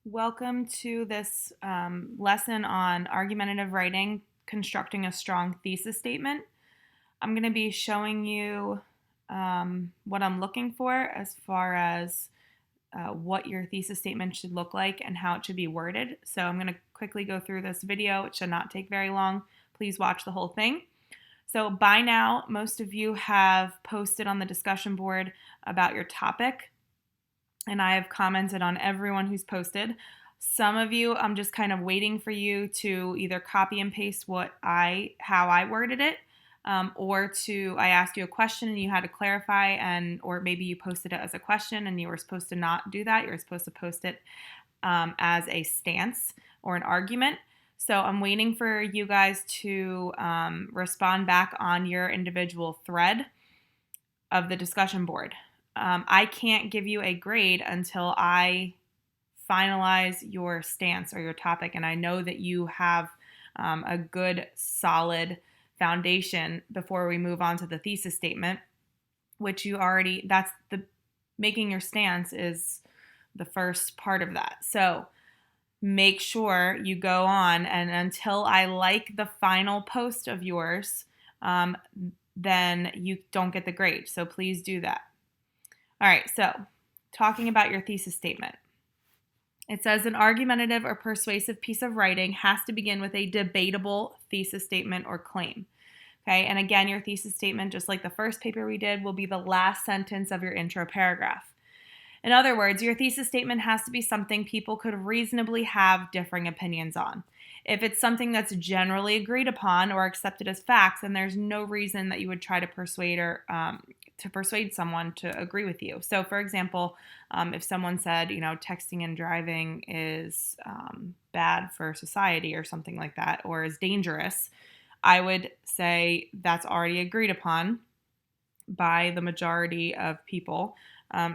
Welcome to this lesson on argumentative writing, constructing a strong thesis statement. I'm going to be showing you what I'm looking for as far as what your thesis statement should look like and how it should be worded. So I'm going to quickly go through this video. It should not take very long. Please watch the whole thing. So by now, most of you have posted on the discussion board about your topic, and I have commented on everyone who's posted. Some of you, I'm just kind of waiting for you to either copy and paste how I worded it, or I asked you a question and you had to clarify, or maybe you posted it as a question and you were supposed to not do that. You were supposed to post it as a stance or an argument. So I'm waiting for you guys to respond back on your individual thread of the discussion board. I can't give you a grade until I finalize your stance or your topic, and I know that you have a good, solid foundation before we move on to the thesis statement, which making your stance is the first part of that. So make sure you go on, and until I like the final post of yours, then you don't get the grade. So please do that. All right, so talking about your thesis statement. It says an argumentative or persuasive piece of writing has to begin with a debatable thesis statement or claim. Okay, and again, your thesis statement, just like the first paper we did, will be the last sentence of your intro paragraph. In other words, your thesis statement has to be something people could reasonably have differing opinions on. If it's something that's generally agreed upon or accepted as facts, then there's no reason that you would try to persuade someone to agree with you. So, for example, if someone said, texting and driving is bad for society or something like that, or is dangerous, I would say that's already agreed upon by the majority of people.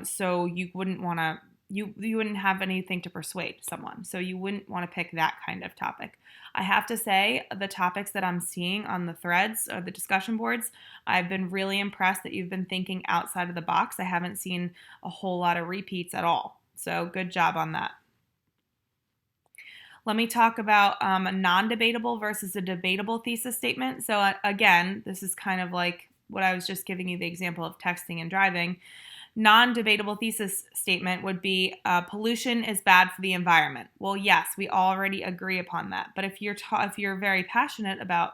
So you wouldn't want to. You wouldn't have anything to persuade someone. So you wouldn't want to pick that kind of topic. I have to say, the topics that I'm seeing on the threads or the discussion boards, I've been really impressed that you've been thinking outside of the box. I haven't seen a whole lot of repeats at all. So good job on that. Let me talk about a non-debatable versus a debatable thesis statement. So again, this is kind of like what I was just giving you the example of texting and driving. Non-debatable thesis statement would be pollution is bad for the environment. Well, yes, we already agree upon that. But if you're very passionate about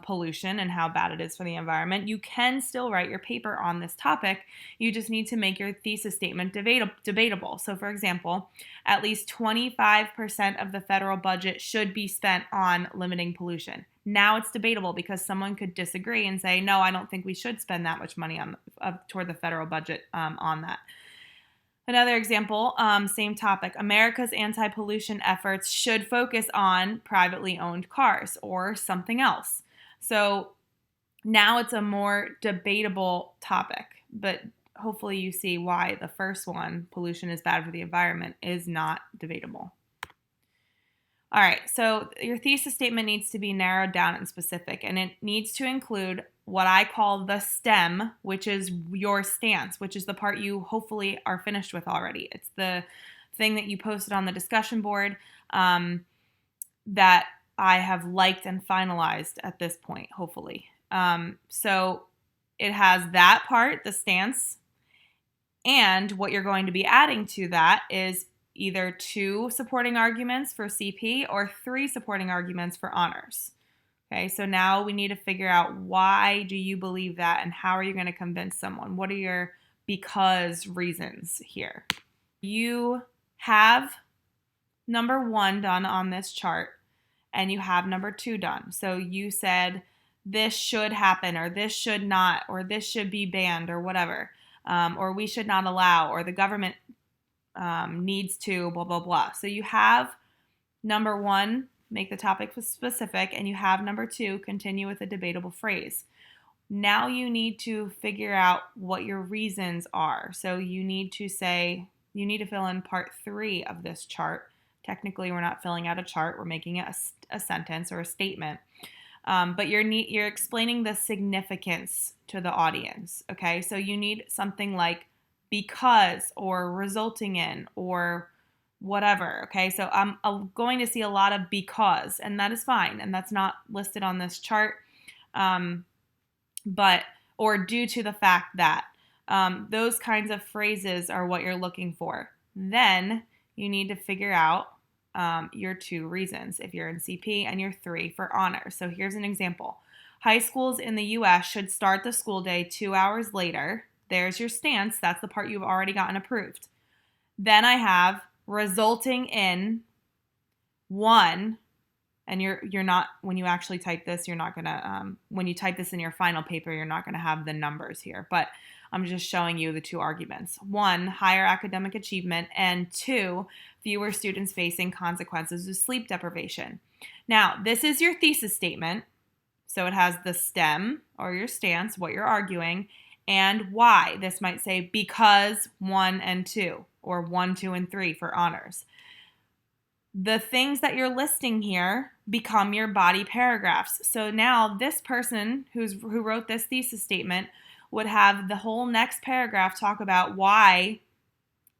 pollution and how bad it is for the environment, you can still write your paper on this topic. You just need to make your thesis statement debatable. So, for example, at least 25% of the federal budget should be spent on limiting pollution. Now it's debatable because someone could disagree and say, no, I don't think we should spend that much money toward the federal budget on that. Another example, same topic, America's anti-pollution efforts should focus on privately owned cars or something else. So now it's a more debatable topic, but hopefully you see why the first one, pollution is bad for the environment, is not debatable. All right, so your thesis statement needs to be narrowed down and specific, and it needs to include what I call the stem, which is your stance, which is the part you hopefully are finished with already. It's the thing that you posted on the discussion board that I have liked and finalized at this point, hopefully. So it has that part, the stance, and what you're going to be adding to that is either 2 supporting arguments for CP or 3 supporting arguments for honors. Okay, so now we need to figure out, why do you believe that and how are you going to convince someone? What are your because reasons here? You have number 1 done on this chart and you have number 2 done. So you said this should happen, or this should not, or this should be banned, or whatever, or we should not allow, or the government needs to, blah, blah, blah. So you have number 1, make the topic specific, and you have number 2, continue with a debatable phrase. Now you need to figure out what your reasons are. So you need to fill in part 3 of this chart. Technically, we're not filling out a chart, we're making it a sentence or a statement. But you're explaining the significance to the audience, okay? So you need something like because, or resulting in, or whatever. Okay, so I'm going to see a lot of because, and that is fine, and that's not listed on this chart, but or due to the fact that those kinds of phrases are what you're looking for. Then you need to figure out your 2 reasons if you're in CP and your 3 for honors. So here's an example. High schools in the U.S. should start the school day 2 hours later. There's your stance. That's the part you've already gotten approved. Then I have resulting in 1, and you're not, when you actually type this, you're not gonna, when you type this in your final paper, you're not gonna have the numbers here, but I'm just showing you the 2 arguments. 1, higher academic achievement, and 2, fewer students facing consequences of sleep deprivation. Now, this is your thesis statement, so it has the stem, or your stance, what you're arguing, and why. This might say because 1 and 2, or 1, 2, and 3 for honors. The things that you're listing here become your body paragraphs. So now this person who wrote this thesis statement would have the whole next paragraph talk about why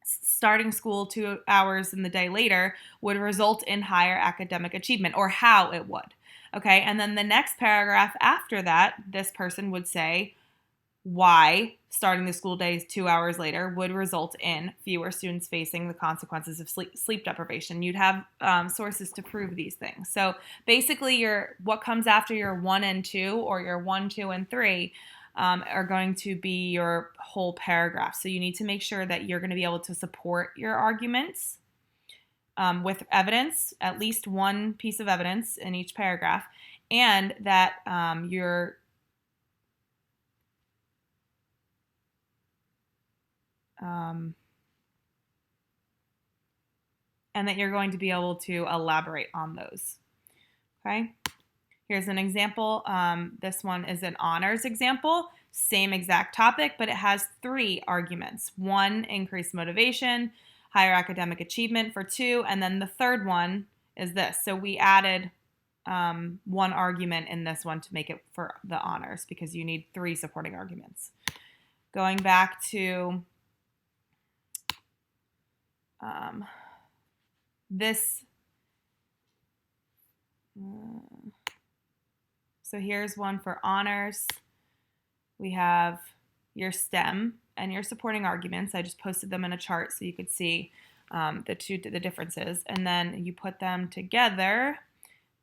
starting school 2 hours in the day later would result in higher academic achievement, or how it would. Okay, and then the next paragraph after that, this person would say why starting the school day 2 hours later would result in fewer students facing the consequences of sleep deprivation. You'd have sources to prove these things. So basically what comes after your 1 and 2, or your 1, 2, and 3 are going to be your whole paragraph. So you need to make sure that you're going to be able to support your arguments with evidence, at least one piece of evidence in each paragraph, and that you're and that you're going to be able to elaborate on those. Okay, here's an example. This one is an honors example, same exact topic, but it has 3 arguments. 1, increased motivation, higher academic achievement for 2, and then the third one is this. So we added 1 argument in this one to make it for the honors, because you need 3 supporting arguments. Going back to this, so here's one for honors. We have your stem and your supporting arguments. I just posted them in a chart so you could see the differences, and then you put them together.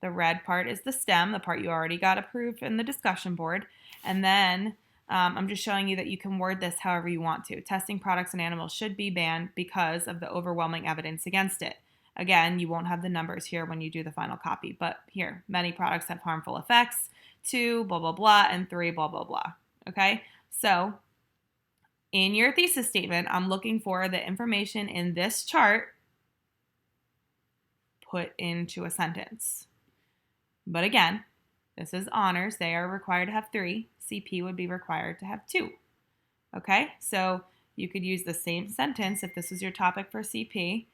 The red part is the stem, the part you already got approved in the discussion board, and then I'm just showing you that you can word this however you want to. Testing products on animals should be banned because of the overwhelming evidence against it. Again, you won't have the numbers here when you do the final copy, but here, many products have harmful effects, 2, blah, blah, blah, and 3, blah, blah, blah. Okay, so in your thesis statement, I'm looking for the information in this chart put into a sentence. But again, this is honors. They are required to have 3. CP would be required to have 2. Okay, so you could use the same sentence if this was your topic for CP,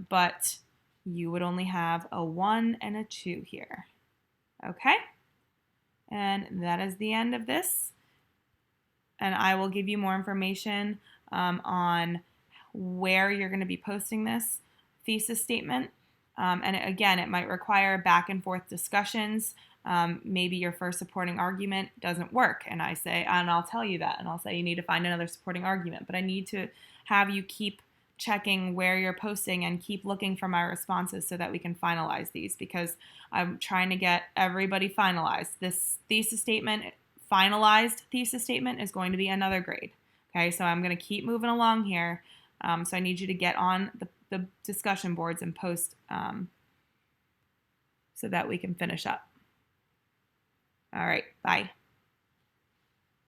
but you would only have a 1 and a 2 here. Okay, and that is the end of this. And I will give you more information on where you're going to be posting this thesis statement. And again, it might require back and forth discussions. Maybe your first supporting argument doesn't work, and I'll tell you that, and I'll say you need to find another supporting argument. But I need to have you keep checking where you're posting and keep looking for my responses so that we can finalize these, because I'm trying to get everybody finalized. This thesis statement, finalized thesis statement, is going to be another grade. Okay, so I'm going to keep moving along here. So I need you to get on the discussion boards and post so that we can finish up. All right, bye.